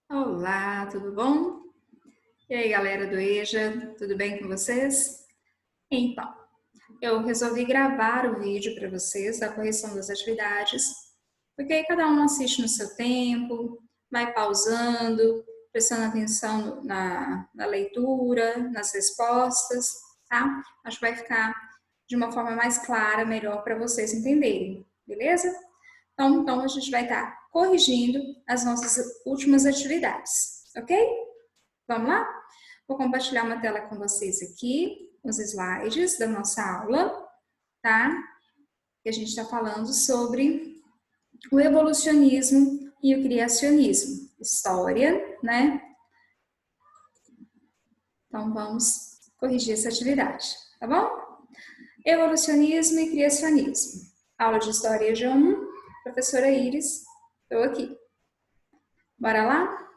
Olá, tudo bom? E aí, galera do EJA, tudo bem com vocês? Então, eu resolvi gravar o vídeo para vocês da correção das atividades, porque aí cada um assiste no seu tempo, vai pausando, prestando atenção na leitura, nas respostas, tá? Acho que vai ficar de uma forma mais clara, melhor para vocês entenderem, beleza? Então a gente vai estar corrigindo as nossas últimas atividades, ok? Vamos lá? Vou compartilhar uma tela com vocês aqui, os slides da nossa aula, tá? Que a gente está falando sobre o evolucionismo e o criacionismo. História, né? Então vamos corrigir essa atividade, tá bom? Evolucionismo e criacionismo. Aula de História de 1, professora Iris, estou aqui. Bora lá?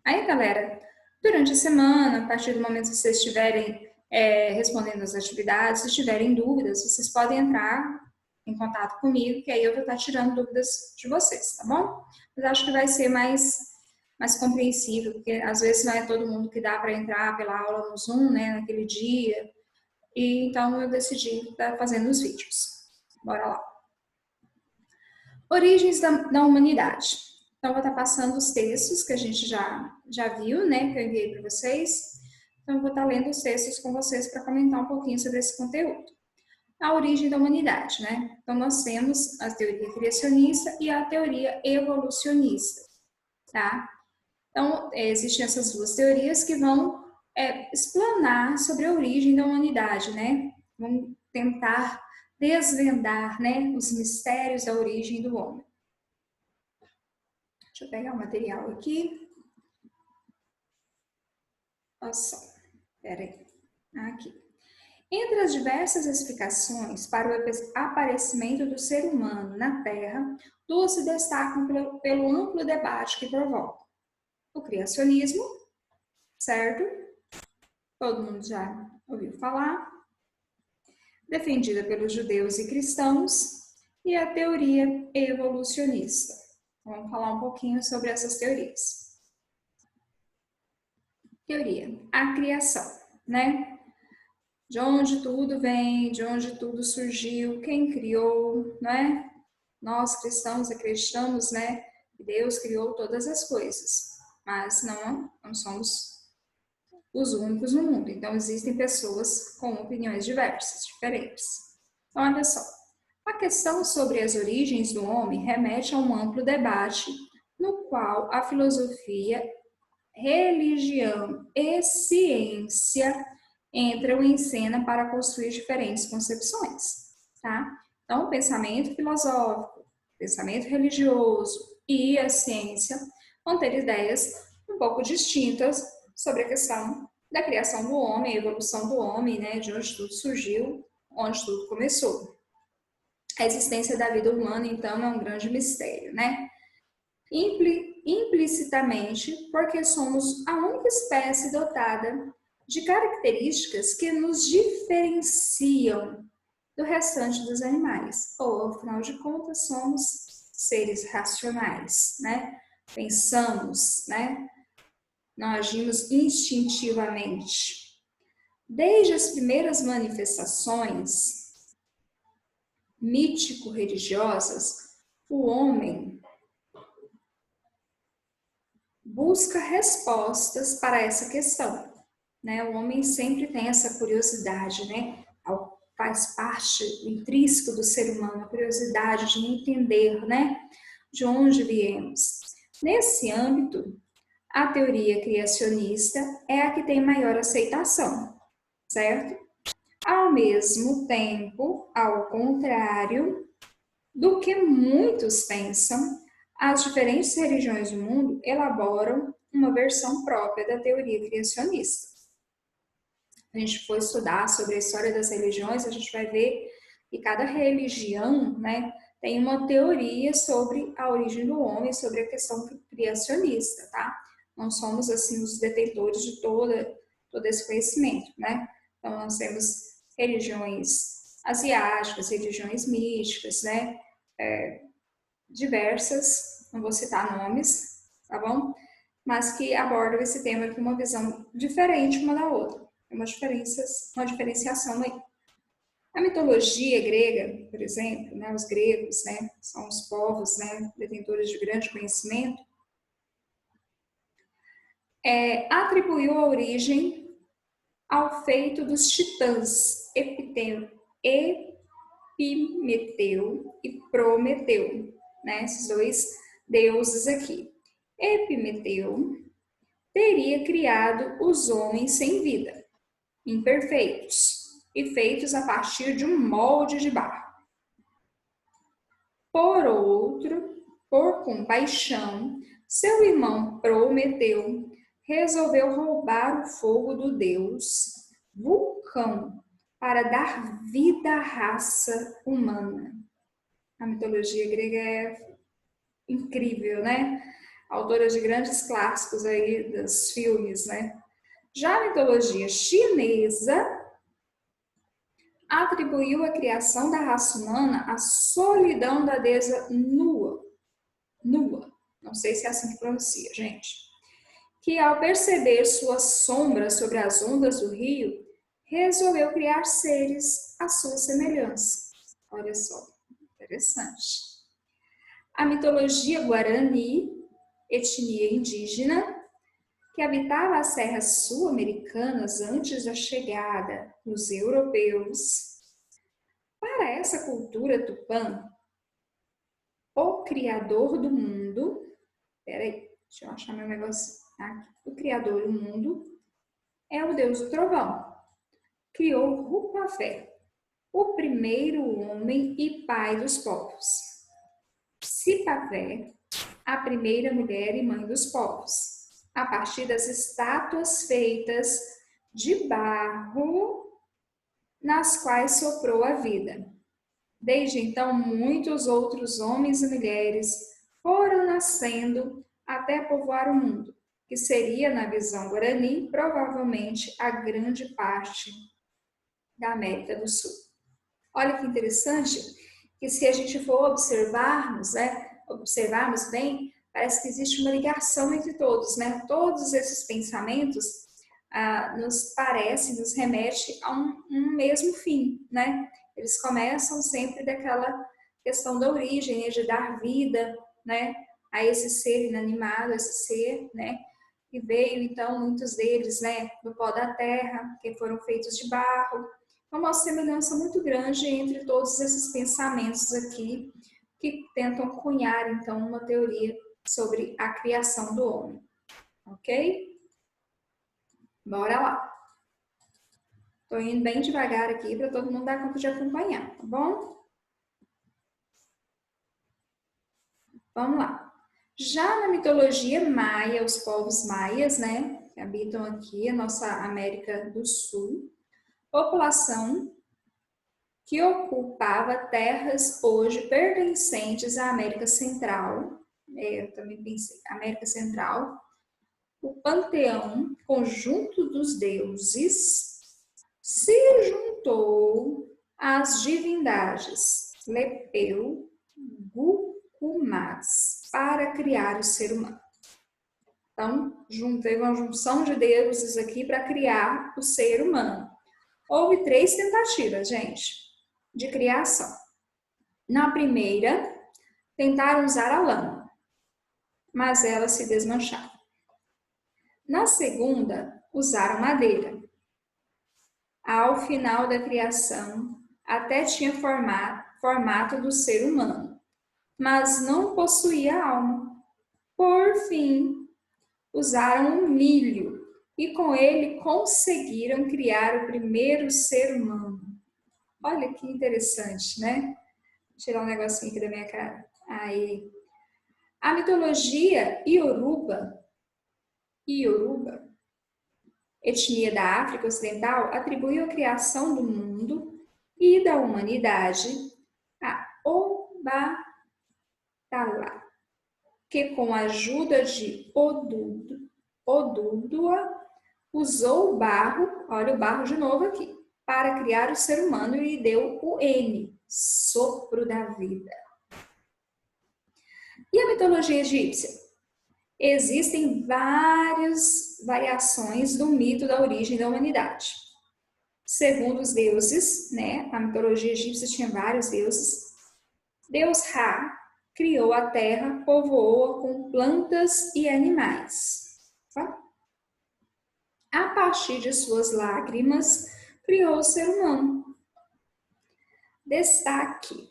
Aí, galera, durante a semana, a partir do momento que vocês estiverem respondendo as atividades, se tiverem dúvidas, vocês podem entrar em contato comigo, que aí eu vou estar tirando dúvidas de vocês, tá bom? Mas acho que vai ser mais compreensível, porque às vezes não é todo mundo que dá para entrar pela aula no Zoom, né, naquele dia, e então eu decidi estar fazendo os vídeos. Bora lá. Origens da humanidade. Então, vou estar passando os textos que a gente já viu, né, que eu enviei para vocês. Então, eu vou estar lendo os textos com vocês para comentar um pouquinho sobre esse conteúdo. A origem da humanidade, né? Então, nós temos a teoria criacionista e a teoria evolucionista, tá? Então, existem essas duas teorias que vão explanar sobre a origem da humanidade, né? Vão tentar desvendar, né, os mistérios da origem do homem. Deixa eu pegar o material aqui. Olha só, peraí, aqui. Entre as diversas explicações para o aparecimento do ser humano na Terra, duas se destacam pelo amplo debate que provocam. O criacionismo, certo? Todo mundo já ouviu falar. Defendida pelos judeus e cristãos. E a teoria evolucionista. Vamos falar um pouquinho sobre essas teorias. Teoria, a criação, né? De onde tudo vem, de onde tudo surgiu, quem criou, né? Nós cristãos acreditamos, né, que Deus criou todas as coisas, mas não somos os únicos no mundo. Então existem pessoas com opiniões diversas, diferentes. Então olha só, a questão sobre as origens do homem remete a um amplo debate no qual a filosofia, religião e ciência entram em cena para construir diferentes concepções, tá? Então, o pensamento filosófico, pensamento religioso e a ciência vão ter ideias um pouco distintas sobre a questão da criação do homem, a evolução do homem, né? De onde tudo surgiu, onde tudo começou. A existência da vida humana, então, é um grande mistério, né? Implicitamente, porque somos a única espécie dotada de características que nos diferenciam do restante dos animais. Ou, afinal de contas, somos seres racionais, né? Pensamos, né? Não agimos instintivamente. Desde as primeiras manifestações mítico-religiosas, o homem busca respostas para essa questão, né? O homem sempre tem essa curiosidade, né? Faz parte intrínseco do ser humano, a curiosidade de entender, né? De onde viemos. Nesse âmbito, a teoria criacionista é a que tem maior aceitação, certo? Ao mesmo tempo, ao contrário do que muitos pensam, as diferentes religiões do mundo elaboram uma versão própria da teoria criacionista. A gente for estudar sobre a história das religiões, a gente vai ver que cada religião, né, tem uma teoria sobre a origem do homem, sobre a questão criacionista, tá? Não somos, assim, os detentores de todo esse conhecimento, né? Então, nós temos religiões asiáticas, religiões místicas, né? Diversas, não vou citar nomes, tá bom? mas que abordam esse tema com uma visão diferente uma da outra. Uma diferenciação aí. A mitologia grega, por exemplo, né, os gregos, né, são os povos, né, detentores de grande conhecimento, atribuiu a origem ao feito dos titãs Epimeteu e Prometeu, né, esses dois deuses aqui. Epimeteu teria criado os homens sem vida, imperfeitos, e feitos a partir de um molde de barro. Por compaixão, seu irmão Prometeu resolveu roubar o fogo do deus Vulcão para dar vida à raça humana. A mitologia grega é incrível, né? Autora de grandes clássicos aí dos filmes, né? Já a mitologia chinesa atribuiu a criação da raça humana à solidão da deusa Nua. Não sei se é assim que pronuncia, gente. Que ao perceber sua sombra sobre as ondas do rio, resolveu criar seres à sua semelhança. Olha só, interessante. A mitologia guarani, etnia indígena, que habitava as serras sul-americanas antes da chegada dos europeus. Para essa cultura tupã, o criador do mundo, peraí, deixa eu achar meu negócio aqui. O criador do mundo é o deus do trovão. Criou Rupafé, o primeiro homem e pai dos povos. Sipafé, a primeira mulher e mãe dos povos. A partir das estátuas feitas de barro nas quais soprou a vida. Desde então, muitos outros homens e mulheres foram nascendo até povoar o mundo, que seria, na visão guarani, provavelmente a grande parte da América do Sul. Olha que interessante, que se a gente for observarmos bem, parece que existe uma ligação entre todos, né? Todos esses pensamentos nos remete a um mesmo fim, né? Eles começam sempre daquela questão da origem, de dar vida, né? A esse ser inanimado, esse ser, né? E veio, então, muitos deles, né? Do pó da terra, que foram feitos de barro. Uma semelhança muito grande entre todos esses pensamentos aqui, que tentam cunhar, então, uma teoria sobre a criação do homem. Ok? Bora lá. Tô indo bem devagar aqui para todo mundo dar conta de acompanhar, tá bom? Vamos lá. Já na mitologia maia, os povos maias, né, que habitam aqui a nossa América do Sul, população que ocupava terras hoje pertencentes à América Central, eu também pensei, América Central, o panteão, conjunto dos deuses, se juntou às divindades Lepeu, Gucumás, para criar o ser humano. Então, teve uma junção de deuses aqui para criar o ser humano. Houve 3 tentativas, gente, de criação. Na primeira, tentaram usar a lama, mas ela se desmanchava. Na segunda, usaram madeira. Ao final da criação, até tinha formato do ser humano, mas não possuía alma. Por fim, usaram o milho e com ele conseguiram criar o primeiro ser humano. Olha que interessante, né? Vou tirar um negocinho aqui da minha cara. Aí. A mitologia Ioruba, etnia da África Ocidental, atribuiu a criação do mundo e da humanidade a Obatala, que com a ajuda de Odudua usou o barro, olha o barro de novo aqui, para criar o ser humano e lhe deu o N, sopro da vida. E a mitologia egípcia? Existem várias variações do mito da origem da humanidade. Segundo os deuses, né, a mitologia egípcia tinha vários deuses. Deus Ra criou a terra, povoou-a com plantas e animais. Tá? A partir de suas lágrimas, criou o ser humano. Destaque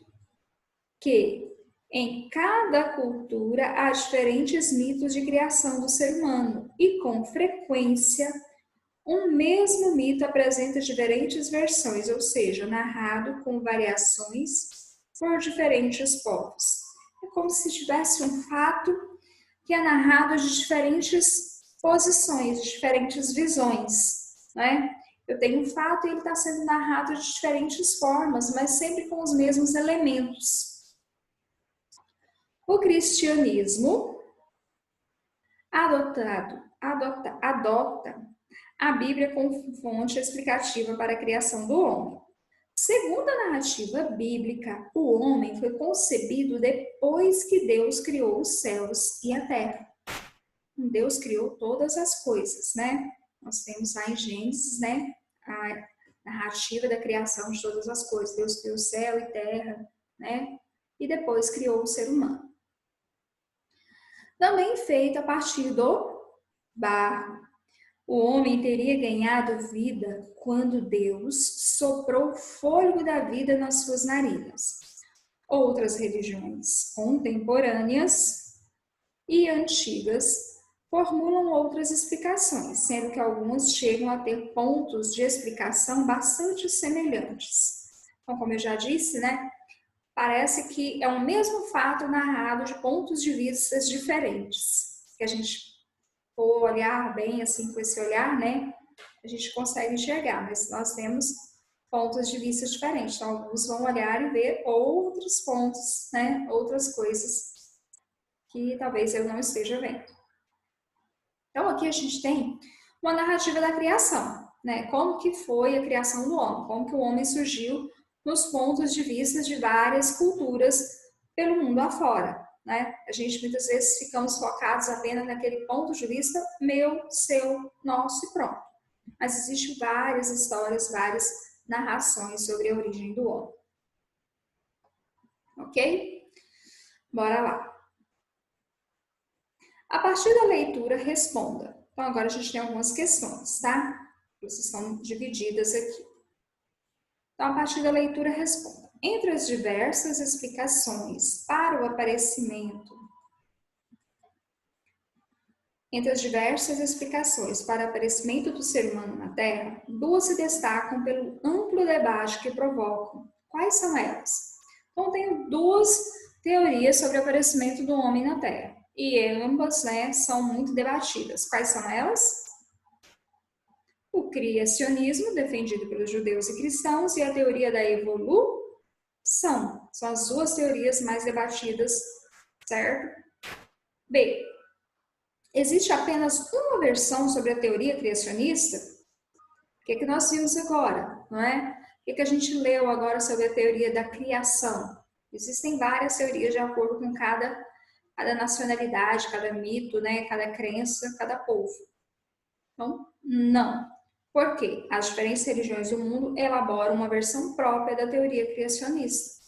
que em cada cultura há diferentes mitos de criação do ser humano e, com frequência, um mesmo mito apresenta diferentes versões, ou seja, narrado com variações por diferentes povos. É como se tivesse um fato que é narrado de diferentes posições, de diferentes visões, né? Eu tenho um fato e ele está sendo narrado de diferentes formas, mas sempre com os mesmos elementos. O cristianismo adota a Bíblia como fonte explicativa para a criação do homem. Segundo a narrativa bíblica, o homem foi concebido depois que Deus criou os céus e a terra. Deus criou todas as coisas, né? Nós temos lá em Gênesis, né, a narrativa da criação de todas as coisas. Deus criou céu e terra, né? E depois criou o ser humano. Também feito a partir do barro. O homem teria ganhado vida quando Deus soprou o fôlego da vida nas suas narinas. Outras religiões contemporâneas e antigas formulam outras explicações, sendo que algumas chegam a ter pontos de explicação bastante semelhantes. Então, como eu já disse, né, parece que é o mesmo fato narrado de pontos de vista diferentes, que a gente for olhar bem assim com esse olhar, né, a gente consegue enxergar, mas nós temos pontos de vista diferentes. Então, alguns vão olhar e ver outros pontos, né, outras coisas que talvez eu não esteja vendo. Então, aqui a gente tem uma narrativa da criação, né, como que foi a criação do homem, como que o homem surgiu nos pontos de vista de várias culturas pelo mundo afora. Né? A gente muitas vezes ficamos focados apenas naquele ponto de vista meu, seu, nosso e pronto. Mas existem várias histórias, várias narrações sobre a origem do homem. Ok? Bora lá. A partir da leitura, responda. Então, agora a gente tem algumas questões, tá? Elas estão divididas aqui. Então, a partir da leitura, responda. Entre as diversas explicações para o aparecimento do ser humano na Terra, duas se destacam pelo amplo debate que provocam. Quais são elas? Então, tenho duas teorias sobre o aparecimento do homem na Terra. E ambas, né, são muito debatidas. Quais são elas? O criacionismo, defendido pelos judeus e cristãos, e a teoria da evolução. São as duas teorias mais debatidas, certo? B. Existe apenas uma versão sobre a teoria criacionista? O que nós vimos agora, não é? O que a gente leu agora sobre a teoria da criação? Existem várias teorias de acordo com cada nacionalidade, cada mito, né? Cada crença, cada povo. Então, não. Por quê? As diferentes religiões do mundo elaboram uma versão própria da teoria criacionista.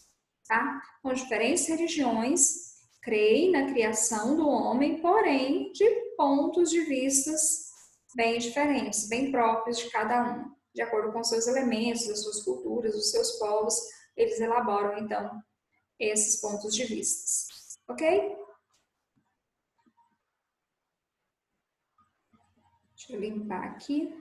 Tá? Com diferentes religiões creem na criação do homem, porém de pontos de vistas bem diferentes, bem próprios de cada um. De acordo com seus elementos, as suas culturas, os seus povos, eles elaboram, então, esses pontos de vistas. Ok? Deixa eu limpar aqui.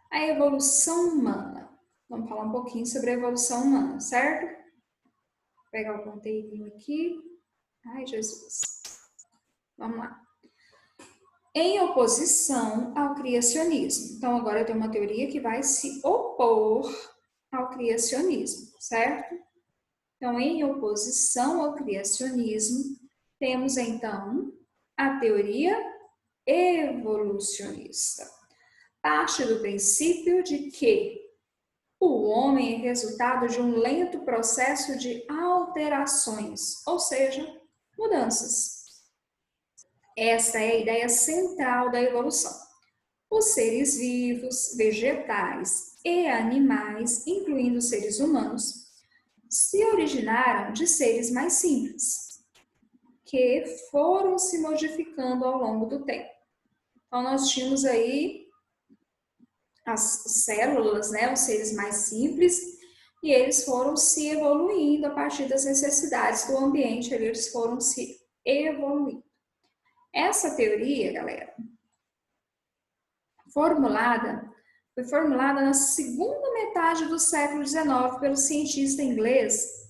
A evolução humana. Vamos falar um pouquinho sobre a evolução humana, certo? Vou pegar o conteúdo aqui. Ai, Jesus. Vamos lá. Em oposição ao criacionismo. Então, agora eu tenho uma teoria que vai se opor ao criacionismo, certo? Então, em oposição ao criacionismo, temos, então, a teoria evolucionista. Parte do princípio de que o homem é resultado de um lento processo de alterações, ou seja, mudanças. Essa é a ideia central da evolução. Os seres vivos, vegetais e animais, incluindo os seres humanos, se originaram de seres mais simples, que foram se modificando ao longo do tempo. Então, nós tínhamos aí as células, né, os seres mais simples, e eles foram se evoluindo a partir das necessidades do ambiente, eles foram se evoluindo. Essa teoria, galera, foi formulada na segunda metade do século XIX pelo cientista inglês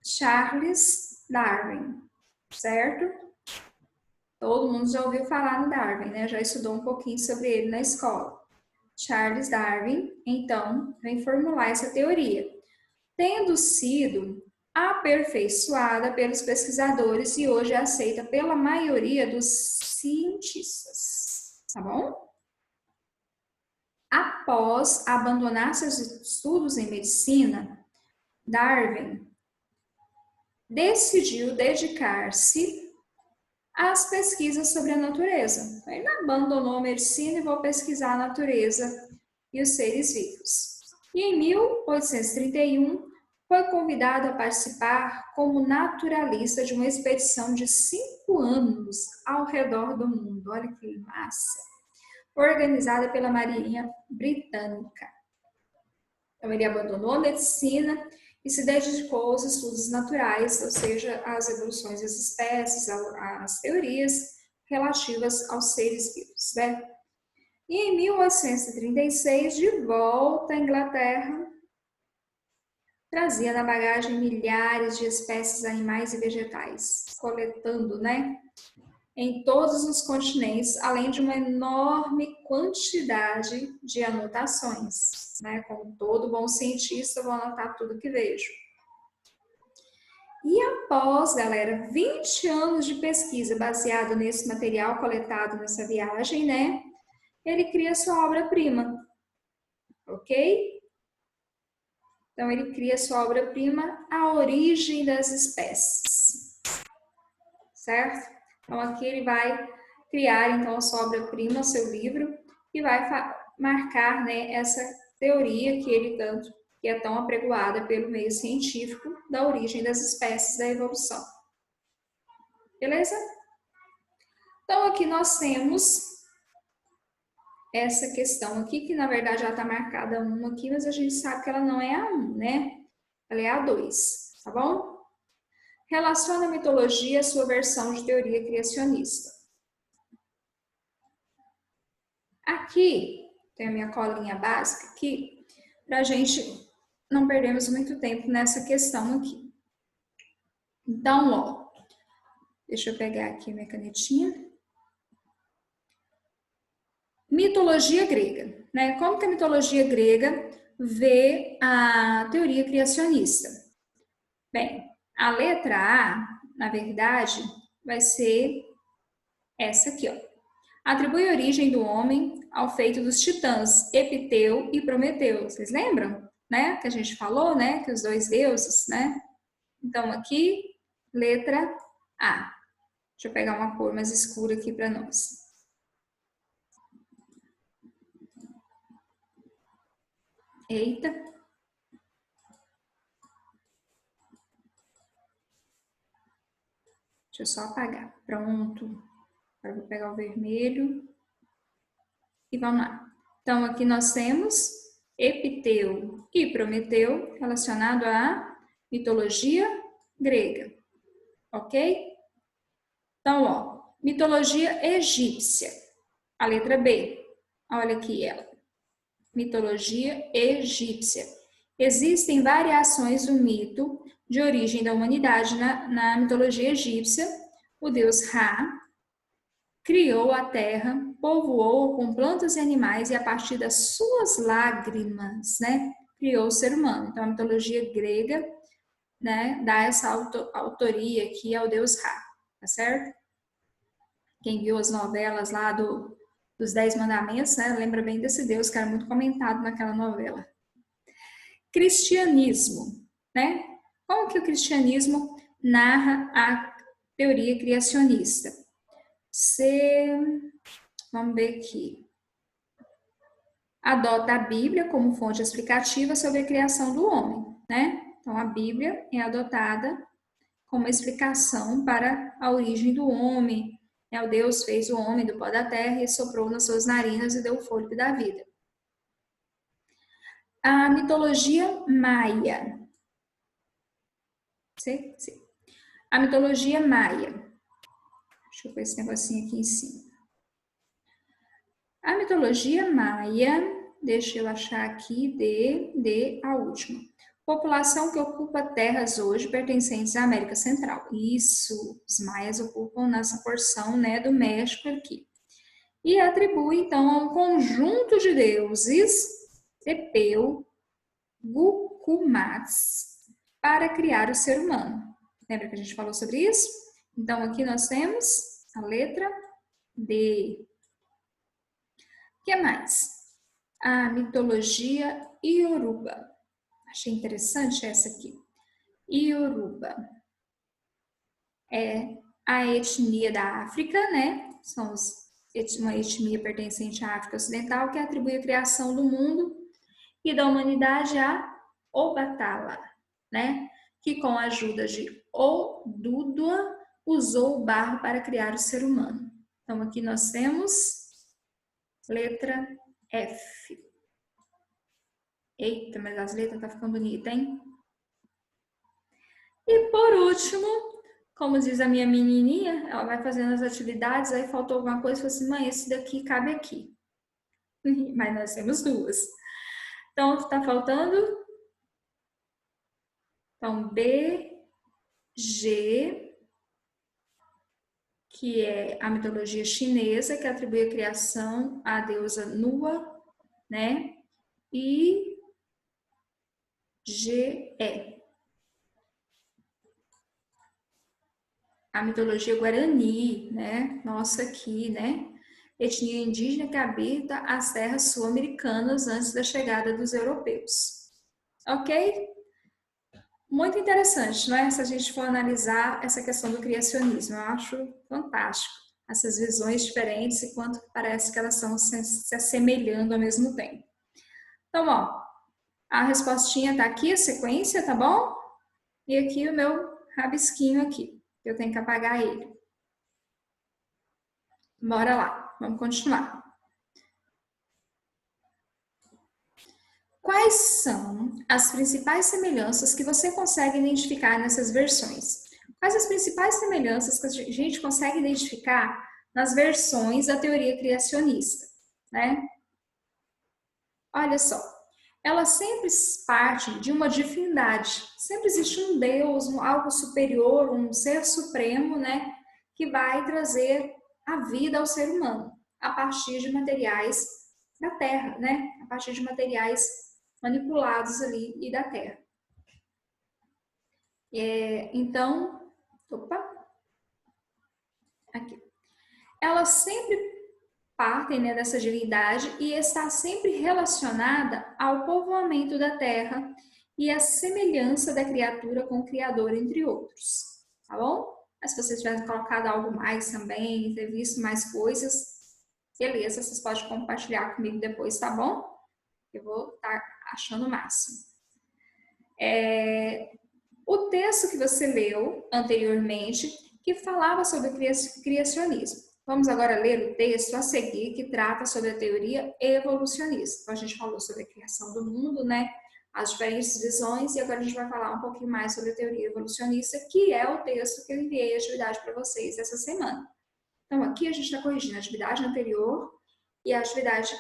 Charles Darwin, certo? Todo mundo já ouviu falar no Darwin, né? Já estudou um pouquinho sobre ele na escola. Charles Darwin, então, vem formular essa teoria, tendo sido aperfeiçoada pelos pesquisadores e hoje é aceita pela maioria dos cientistas, tá bom? Após abandonar seus estudos em medicina, Darwin decidiu dedicar-se às pesquisas sobre a natureza. Ele abandonou a medicina e vou pesquisar a natureza e os seres vivos. E em 1831, foi convidado a participar como naturalista de uma expedição de 5 anos ao redor do mundo. Olha que massa! Organizada pela Marinha Britânica. Então, ele abandonou a medicina e se dedicou aos estudos naturais, ou seja, às evoluções das espécies, às teorias relativas aos seres vivos, né? E em 1836, de volta à Inglaterra, trazia na bagagem milhares de espécies animais e vegetais, coletando, né, em todos os continentes, além de uma enorme quantidade de anotações, né? Como todo bom cientista, eu vou anotar tudo que vejo. E após, galera, 20 anos de pesquisa baseado nesse material coletado nessa viagem, né? Ele cria sua obra-prima, ok? Então, ele cria sua obra-prima, A Origem das Espécies, certo? Então, aqui ele vai criar, então, a sua obra-prima, seu livro, e vai marcar, né, essa teoria que ele tanto, que é tão apregoada pelo meio científico, da origem das espécies, da evolução. Beleza? Então, aqui nós temos essa questão aqui, que na verdade já está marcada 1 aqui, mas a gente sabe que ela não é a 1, né? Ela é a 2, tá bom? Relaciona a mitologia à sua versão de teoria criacionista. Aqui, tem a minha colinha básica aqui, para a gente não perdermos muito tempo nessa questão aqui. Então, ó, deixa eu pegar aqui minha canetinha. Mitologia grega, né? Como que a mitologia grega vê a teoria criacionista? Bem, a letra A, na verdade, vai ser essa aqui, ó. Atribui a origem do homem ao feito dos titãs, Epiteu e Prometeu. Vocês lembram, né? Que a gente falou, né? Que os 2 deuses, né? Então, aqui, letra A. Deixa eu pegar uma cor mais escura aqui para nós. Eita. Deixa eu só apagar. Pronto. Agora vou pegar o vermelho. E vamos lá. Então, aqui nós temos Epiteu e Prometeu relacionado à mitologia grega. Ok? Então, ó, mitologia egípcia. A letra B. Olha aqui ela. Mitologia egípcia. Existem variações do mito de origem da humanidade na mitologia egípcia. O deus Ra criou a terra, povoou com plantas e animais e a partir das suas lágrimas, né, criou o ser humano. Então, a mitologia grega, né, dá essa autoria aqui ao deus Ra, tá certo? Quem viu as novelas lá dos 10 Mandamentos, né, lembra bem desse deus que era muito comentado naquela novela. Cristianismo, né? Como que o cristianismo narra a teoria criacionista? vamos ver aqui, adota a Bíblia como fonte explicativa sobre a criação do homem, né? Então, a Bíblia é adotada como explicação para a origem do homem. O Deus fez o homem do pó da terra e soprou nas suas narinas e deu o fôlego da vida. A mitologia maia. Sim. A mitologia maia. Deixa eu pôr esse negocinho aqui em cima. A mitologia maia, deixa eu achar aqui, a última. População que ocupa terras hoje pertencentes à América Central. Isso, os maias ocupam nessa porção, né, do México aqui. E atribui, então, a um conjunto de deuses, Tepeu, Gucumats, para criar o ser humano. Lembra que a gente falou sobre isso? Então, aqui nós temos a letra D. O que mais? A mitologia Ioruba. Achei interessante essa aqui. Ioruba é a etnia da África, né? São uma etnia pertencente à África Ocidental que atribui a criação do mundo e da humanidade a Obatala, né? Que com a ajuda de Odudua usou o barro para criar o ser humano. Então aqui nós temos letra F. Eita, mas as letras tá ficando bonitas, hein? E por último, como diz a minha menininha, ela vai fazendo as atividades, aí faltou alguma coisa, e falou assim, mãe, esse daqui cabe aqui. Mas nós temos duas. Então, tá faltando? Então, B, G, que é a mitologia chinesa, que atribui a criação à deusa Nua, né? E G, E. A mitologia guarani, né? Nossa aqui, né? Etnia indígena que habita as terras sul-americanas antes da chegada dos europeus. Ok? Muito interessante, não é? Se a gente for analisar essa questão do criacionismo, eu acho fantástico essas visões diferentes e quanto parece que elas estão se assemelhando ao mesmo tempo. Então, ó, a respostinha tá aqui, a sequência, tá bom? E aqui o meu rabisquinho aqui. Eu tenho que apagar ele. Bora lá, vamos continuar. Quais são as principais semelhanças que você consegue identificar nessas versões? Quais as principais semelhanças que a gente consegue identificar nas versões da teoria criacionista, né? Olha só, ela sempre parte de uma divindade. Sempre existe um Deus, algo superior, um ser supremo, né? Que vai trazer a vida ao ser humano a partir de materiais da Terra, né? A partir de materiais manipulados ali e da Terra. Então, aqui. Elas sempre partem, né, dessa divindade e está sempre relacionada ao povoamento da Terra e a semelhança da criatura com o Criador, entre outros, tá bom? Mas se vocês tiverem colocado algo mais também, ter visto mais coisas, beleza, vocês podem compartilhar comigo depois, tá bom? Eu vou estar achando o máximo. O texto que você leu anteriormente, que falava sobre criacionismo. Vamos agora ler o texto a seguir, que trata sobre a teoria evolucionista. Então, a gente falou sobre a criação do mundo, né? As diferentes visões, e agora a gente vai falar um pouquinho mais sobre a teoria evolucionista, que é o texto que eu enviei a atividade para vocês essa semana. Então, aqui a gente está corrigindo a atividade anterior e a atividade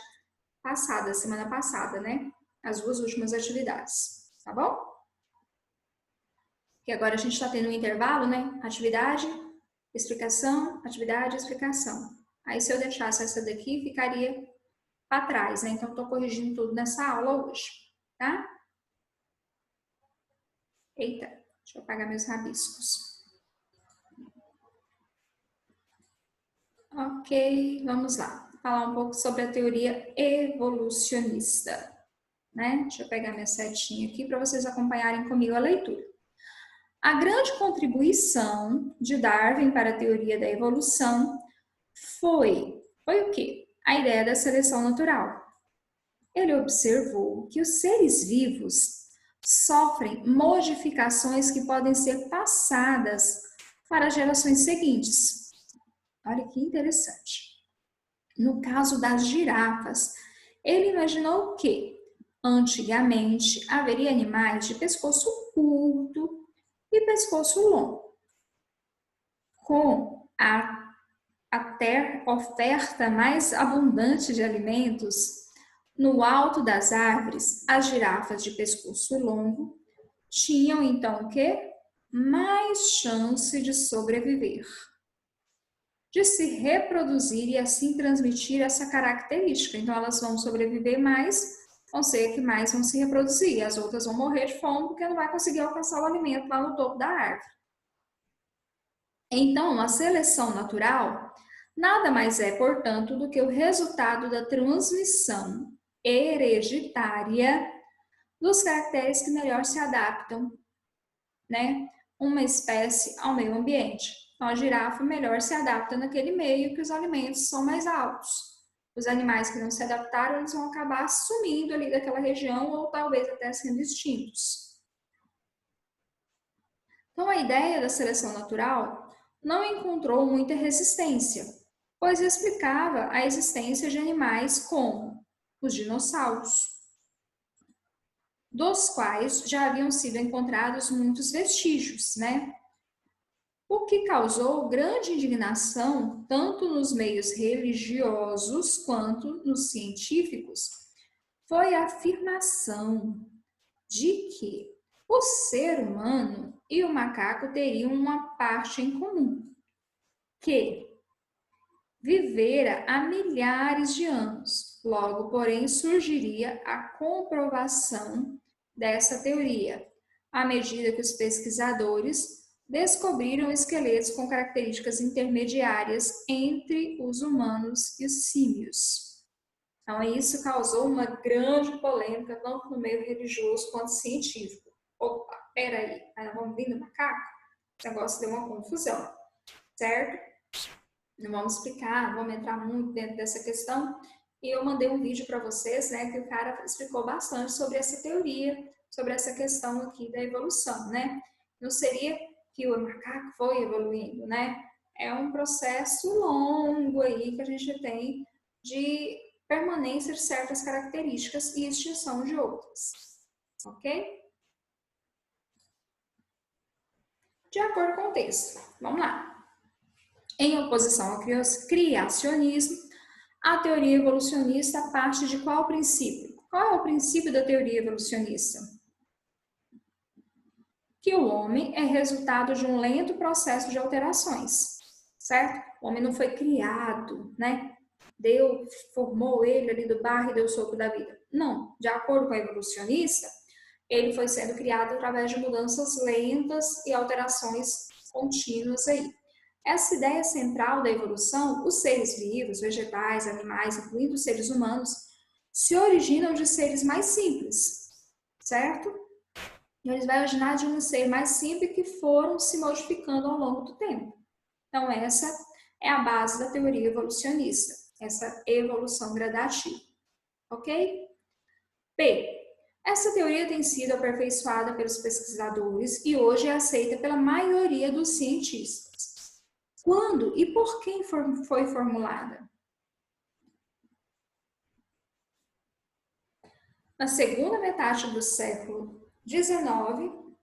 passada, semana passada, né? As duas últimas atividades, tá bom? Que agora a gente está tendo um intervalo, né? Atividade, explicação, atividade, explicação. Aí, se eu deixasse essa daqui, ficaria para trás, né? Então, estou corrigindo tudo nessa aula hoje, tá? Eita, deixa eu apagar meus rabiscos. Ok, vamos lá. Falar um pouco sobre a teoria evolucionista, né? Deixa eu pegar minha setinha aqui para vocês acompanharem comigo a leitura. A grande contribuição de Darwin para a teoria da evolução foi o quê? A ideia da seleção natural. Ele observou que os seres vivos sofrem modificações que podem ser passadas para gerações seguintes. Olha que interessante. No caso das girafas, ele imaginou que, antigamente, haveria animais de pescoço curto e pescoço longo. Com a oferta mais abundante de alimentos, no alto das árvores, as girafas de pescoço longo tinham então o quê? Mais chance de sobreviver, de se reproduzir e assim transmitir essa característica. Então elas vão sobreviver mais, vão ser que mais vão se reproduzir, as outras vão morrer de fome porque não vai conseguir alcançar o alimento lá no topo da árvore. Então, a seleção natural nada mais é, portanto, do que o resultado da transmissão hereditária dos caracteres que melhor se adaptam, né? Uma espécie ao meio ambiente. Então, a girafa melhor se adapta naquele meio que os alimentos são mais altos. Os animais que não se adaptaram, eles vão acabar sumindo ali daquela região ou talvez até sendo extintos. Então, a ideia da seleção natural não encontrou muita resistência, pois explicava a existência de animais como os dinossauros, dos quais já haviam sido encontrados muitos vestígios, né? O que causou grande indignação tanto nos meios religiosos quanto nos científicos foi a afirmação de que o ser humano e o macaco teriam uma parte em comum, que vivera há milhares de anos. Logo, porém, surgiria a comprovação dessa teoria, à medida que os pesquisadores descobriram esqueletos com características intermediárias entre os humanos e os símios. Então, isso causou uma grande polêmica, tanto no meio religioso quanto científico. Opa, peraí, vamos vir do macaco? Esse negócio deu uma confusão, certo? Não vamos explicar, não vamos entrar muito dentro dessa questão. E eu mandei um vídeo para vocês, né, que o cara explicou bastante sobre essa teoria, sobre essa questão aqui da evolução, né? Não seria que o macaco foi evoluindo, né? É um processo longo aí que a gente tem de permanência de certas características e extinção de outras, ok? De acordo com o texto, vamos lá. Em oposição ao criacionismo, a teoria evolucionista parte de qual princípio? Qual é o princípio da teoria evolucionista? Que o homem é resultado de um lento processo de alterações, certo? O homem não foi criado, né? Deus formou ele ali do barro e deu o sopro da vida. Não, de acordo com a evolucionista, ele foi sendo criado através de mudanças lentas e alterações contínuas aí. Essa ideia central da evolução, os seres vivos, vegetais, animais, incluindo os seres humanos, se originam de seres mais simples, certo? E eles vão originar de um ser mais simples que foram se modificando ao longo do tempo. Então, essa é a base da teoria evolucionista, essa evolução gradativa, ok? B. Essa teoria tem sido aperfeiçoada pelos pesquisadores e hoje é aceita pela maioria dos cientistas. Quando e por quem foi formulada? Na segunda metade do século XIX,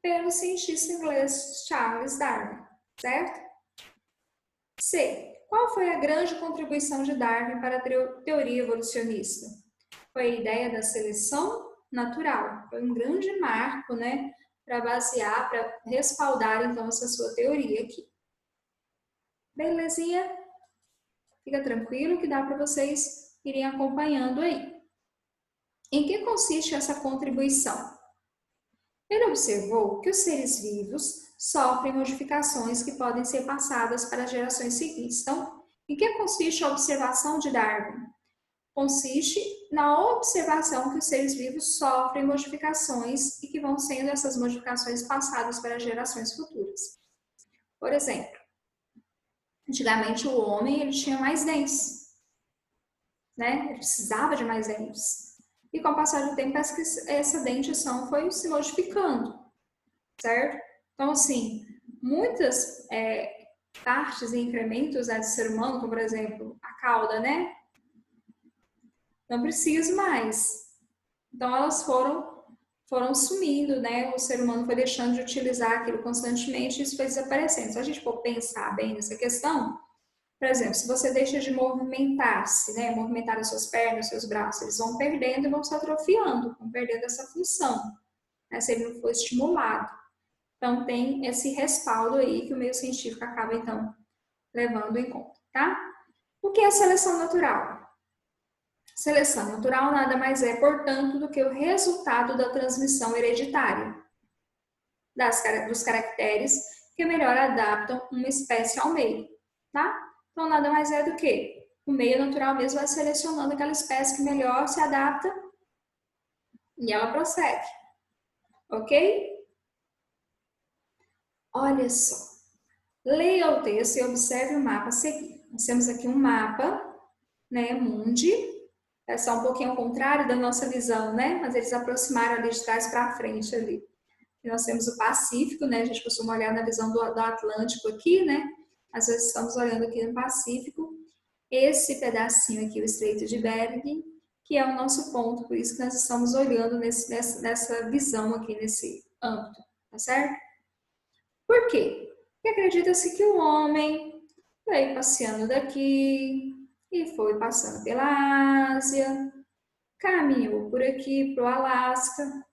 pelo cientista inglês Charles Darwin, certo? C. Qual foi a grande contribuição de Darwin para a teoria evolucionista? Foi a ideia da seleção natural. Foi um grande marco, né, para basear, para respaldar, então, essa sua teoria aqui. Belezinha? Fica tranquilo que dá para vocês irem acompanhando aí. Em que consiste essa contribuição? Ele observou que os seres vivos sofrem modificações que podem ser passadas para as gerações seguintes. Então, em que consiste a observação de Darwin? Consiste na observação que os seres vivos sofrem modificações e que vão sendo essas modificações passadas para as gerações futuras. Por exemplo, Antigamente o homem ele tinha mais dentes, né? Ele precisava de mais dentes. E com o passar do tempo essa dentição foi se modificando, certo? Então assim, muitas partes e incrementos do ser humano, como por exemplo a cauda, né? Não preciso mais. Então elas foram sumindo, né? O ser humano foi deixando de utilizar aquilo constantemente e isso foi desaparecendo. Se a gente for pensar bem nessa questão, por exemplo, se você deixa de movimentar-se, né? Movimentar as suas pernas, os seus braços, eles vão perdendo e vão se atrofiando, vão perdendo essa função, né? Se ele não for estimulado. Então tem esse respaldo aí que o meio científico acaba então levando em conta, tá? O que é a seleção natural? Seleção natural nada mais é, portanto, do que o resultado da transmissão hereditária dos caracteres que melhor adaptam uma espécie ao meio, tá? Então, nada mais é do que o meio natural mesmo vai selecionando aquela espécie que melhor se adapta e ela prossegue, ok? Olha só, leia o texto e observe o mapa a seguir. Nós temos aqui um mapa, né, mundi, é só um pouquinho ao contrário da nossa visão, né? Mas eles aproximaram ali de trás para frente ali. E nós temos o Pacífico, né? A gente costuma olhar na visão do Atlântico aqui, né? Às vezes estamos olhando aqui no Pacífico. Esse pedacinho aqui, o Estreito de Bering, que é o nosso ponto, por isso que nós estamos olhando nessa visão aqui, nesse âmbito, tá certo? Por quê? Porque acredita-se que o homem veio passeando daqui e foi passando pela Ásia, caminhou por aqui para o Alasca,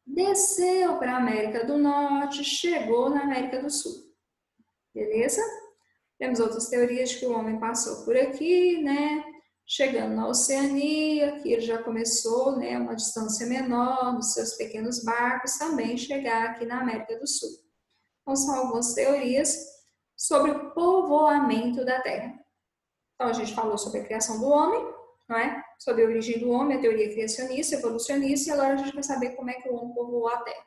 desceu para a América do Norte, chegou na América do Sul. Beleza? Temos outras teorias de que o homem passou por aqui, né? Chegando na Oceania, que ele já começou, né, uma distância menor, nos seus pequenos barcos, também chegar aqui na América do Sul. Então, são algumas teorias sobre o povoamento da Terra. Então, a gente falou sobre a criação do homem, não é? Sobre a origem do homem, a teoria criacionista, evolucionista, e agora a gente vai saber como é que o homem povoou a Terra.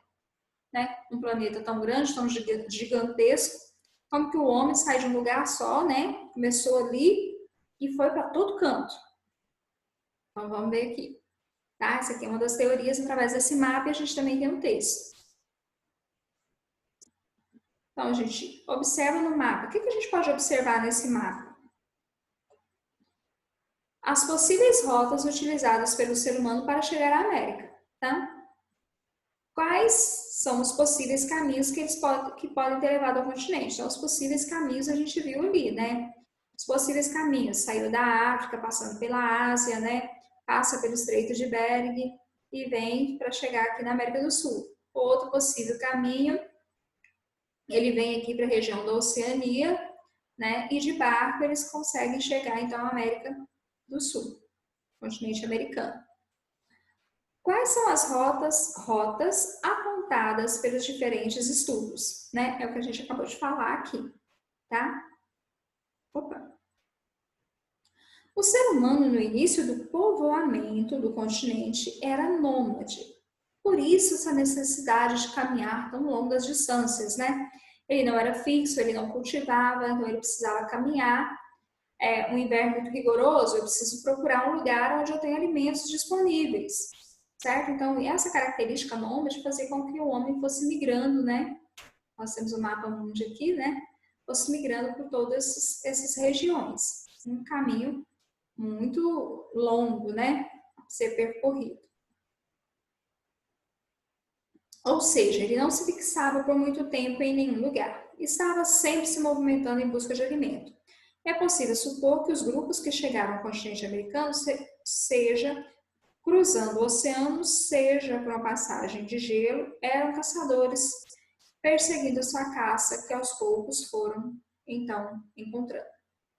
Né? Um planeta tão grande, tão gigantesco, como que o homem sai de um lugar só, né? Começou ali e foi para todo canto. Então, vamos ver aqui. Tá? Essa aqui é uma das teorias, através desse mapa, e a gente também tem um texto. Então, a gente observa no mapa. O que a gente pode observar nesse mapa? As possíveis rotas utilizadas pelo ser humano para chegar à América, tá? Quais são os possíveis caminhos que podem ter levado ao continente? Então, os possíveis caminhos a gente viu ali, né? Os possíveis caminhos, saiu da África, passando pela Ásia, né? Passa pelo Estreito de Bering e vem para chegar aqui na América do Sul. Outro possível caminho, ele vem aqui para a região da Oceania, né? E de barco eles conseguem chegar então à América do Sul, continente americano. Quais são as rotas apontadas pelos diferentes estudos? Né? É o que a gente acabou de falar aqui, tá? Opa. O ser humano, no início do povoamento do continente, era nômade. Por isso, essa necessidade de caminhar tão longas distâncias, né? Ele não era fixo, ele não cultivava, então ele precisava caminhar. Um inverno muito rigoroso, eu preciso procurar um lugar onde eu tenho alimentos disponíveis, certo? Então, essa característica nômade fazia com que o homem fosse migrando, né? Nós temos o mapa mundi aqui, né? Fosse migrando por todas essas regiões. Um caminho muito longo, né? A ser percorrido. Ou seja, ele não se fixava por muito tempo em nenhum lugar. Estava sempre se movimentando em busca de alimento. É possível supor que os grupos que chegaram ao continente americano, seja cruzando o oceano, seja por uma passagem de gelo, eram caçadores perseguindo sua caça, que aos poucos foram, então, encontrando.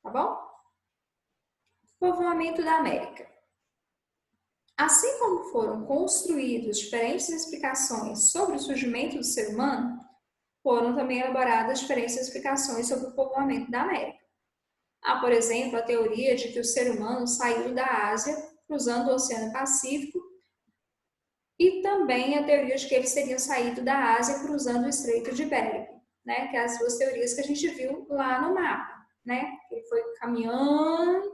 Tá bom? Povoamento da América. Assim como foram construídas diferentes explicações sobre o surgimento do ser humano, foram também elaboradas diferentes explicações sobre o povoamento da América. Há, por exemplo, a teoria de que o ser humano saiu da Ásia, cruzando o Oceano Pacífico, e também a teoria de que eles teriam saído da Ásia cruzando o Estreito de Bering. né? Que é as duas teorias que a gente viu lá no mapa, né? Ele foi caminhando,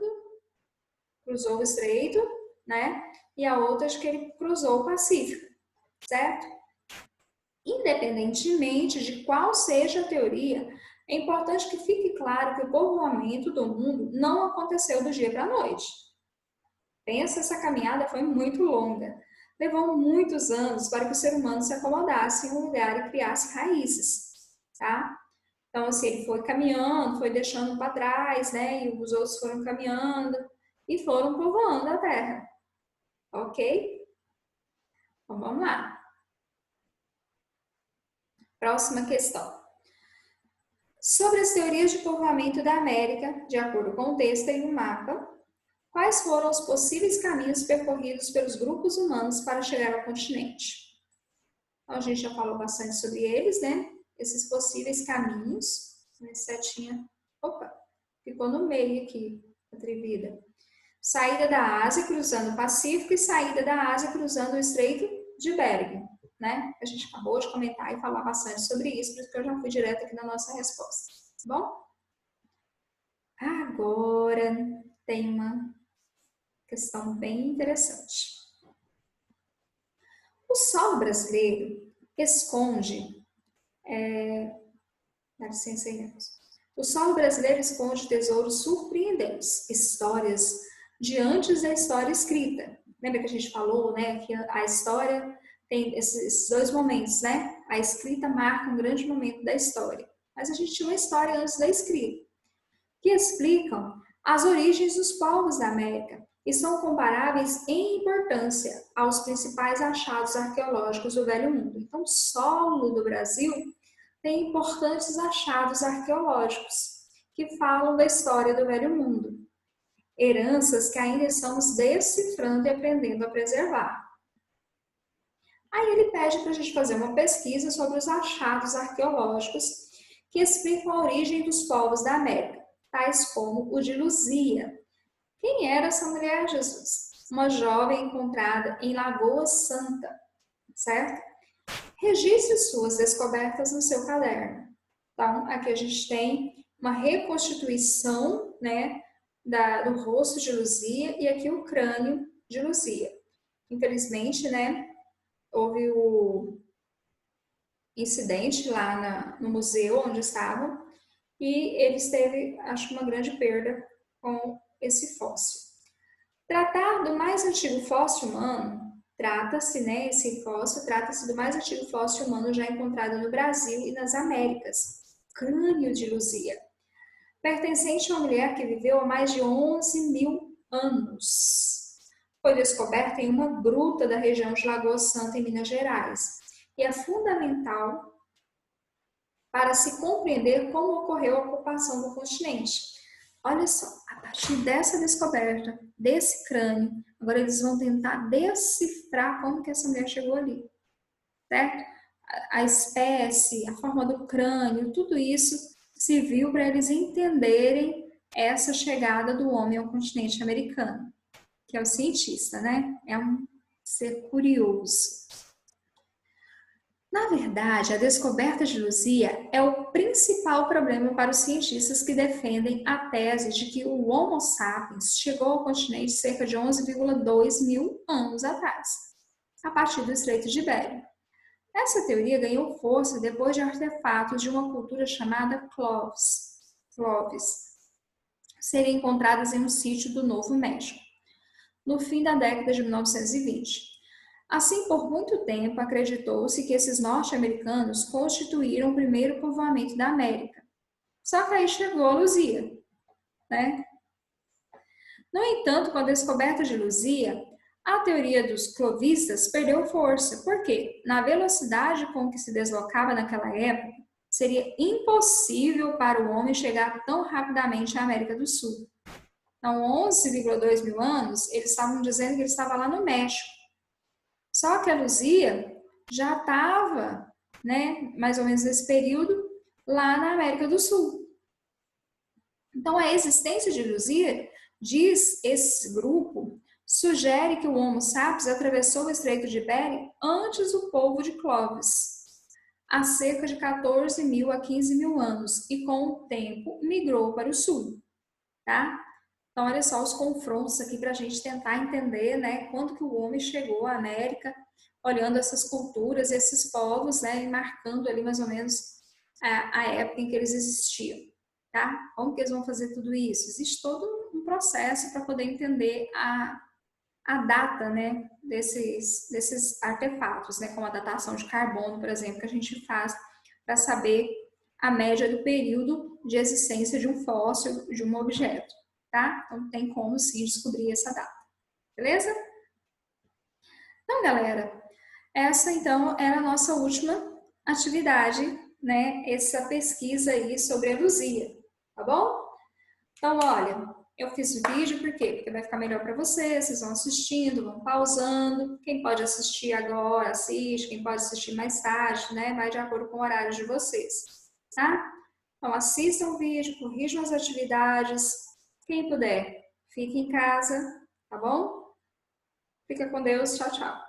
cruzou o estreito, né? E a outra acho que ele cruzou o Pacífico, certo? Independentemente de qual seja a teoria, é importante que fique claro que o povoamento do mundo não aconteceu do dia para a noite. Pensa, essa caminhada foi muito longa. Levou muitos anos para que o ser humano se acomodasse em um lugar e criasse raízes, tá? Então, assim, ele foi caminhando, foi deixando para trás, né? E os outros foram caminhando e foram povoando a terra, ok? Então, vamos lá. Próxima questão. Sobre as teorias de povoamento da América, de acordo com o texto e o mapa, quais foram os possíveis caminhos percorridos pelos grupos humanos para chegar ao continente? Então, a gente já falou bastante sobre eles, né? Esses possíveis caminhos. Setinha, opa, ficou no meio aqui, atrevida. Saída da Ásia cruzando o Pacífico e saída da Ásia cruzando o Estreito de Bering, né? A gente acabou de comentar e falar bastante sobre isso, por isso que eu já fui direto aqui na nossa resposta, tá bom? Agora tem uma questão bem interessante. O solo brasileiro esconde... dá licença aí, né? O solo brasileiro esconde tesouros surpreendentes, histórias de antes da história escrita. Lembra que a gente falou, né, que a história tem esses dois momentos, né? A escrita marca um grande momento da história. Mas a gente tinha uma história antes da escrita, que explicam as origens dos povos da América e são comparáveis em importância aos principais achados arqueológicos do Velho Mundo. Então, o solo do Brasil tem importantes achados arqueológicos que falam da história do Velho Mundo, heranças que ainda estamos decifrando e aprendendo a preservar. Aí ele pede para a gente fazer uma pesquisa sobre os achados arqueológicos que explicam a origem dos povos da América, tais como o de Luzia. Quem era essa mulher, Jesus? Uma jovem encontrada em Lagoa Santa, certo? Registre suas descobertas no seu caderno. Então, aqui a gente tem uma reconstituição, né, do rosto de Luzia e aqui o crânio de Luzia. Infelizmente, né, houve o incidente lá no museu onde estavam e eles teve, acho, uma grande perda com esse fóssil. Tratar do mais antigo fóssil humano, trata-se, né, esse fóssil, trata-se do mais antigo fóssil humano já encontrado no Brasil e nas Américas, crânio de Luzia, pertencente a uma mulher que viveu há mais de 11.000 anos. Foi descoberto em uma gruta da região de Lagoa Santa, em Minas Gerais, e é fundamental para se compreender como ocorreu a ocupação do continente. Olha só, a partir dessa descoberta, desse crânio, agora eles vão tentar decifrar como que essa mulher chegou ali, certo? A espécie, a forma do crânio, tudo isso serviu para eles entenderem essa chegada do homem ao continente americano, que é o cientista, né? É um ser curioso. Na verdade, a descoberta de Luzia é o principal problema para os cientistas que defendem a tese de que o Homo sapiens chegou ao continente cerca de 11,2 mil anos atrás, a partir do Estreito de Bering. Essa teoria ganhou força depois de artefatos de uma cultura chamada Clovis serem encontradas em um sítio do Novo México, no fim da década de 1920. Assim, por muito tempo, acreditou-se que esses norte-americanos constituíram o primeiro povoamento da América. Só que aí chegou a Luzia, né? No entanto, com a descoberta de Luzia, a teoria dos clovistas perdeu força. Por quê? Na velocidade com que se deslocava naquela época, seria impossível para o homem chegar tão rapidamente à América do Sul. Então, 11,2 mil anos, eles estavam dizendo que ele estava lá no México. Só que a Luzia já estava, né, mais ou menos nesse período, lá na América do Sul. Então, a existência de Luzia, diz esse grupo, sugere que o Homo sapiens atravessou o Estreito de Bering antes do povo de Clovis. há cerca de 14 mil a 15 mil anos e com o tempo migrou para o sul, tá? Então, olha só os confrontos aqui para a gente tentar entender, né, quando que o homem chegou à América, olhando essas culturas, esses povos, né, e marcando ali mais ou menos a época em que eles existiam, tá? Como que eles vão fazer tudo isso? Existe todo um processo para poder entender a data, né, desses artefatos, né, como a datação de carbono, por exemplo, que a gente faz para saber a média do período de existência de um fóssil, de um objeto, tá? Então tem como sim descobrir essa data, beleza? Então, galera, essa então era a nossa última atividade, né? Essa pesquisa aí sobre a Luzia, tá bom? Então, olha, eu fiz o vídeo por quê? Porque vai ficar melhor para vocês, vocês vão assistindo, vão pausando. Quem pode assistir agora, assiste. Quem pode assistir mais tarde, né? Vai de acordo com o horário de vocês, tá? Então, assistam o vídeo, corrijam as atividades. Quem puder, fique em casa, tá bom? Fica com Deus, tchau, tchau.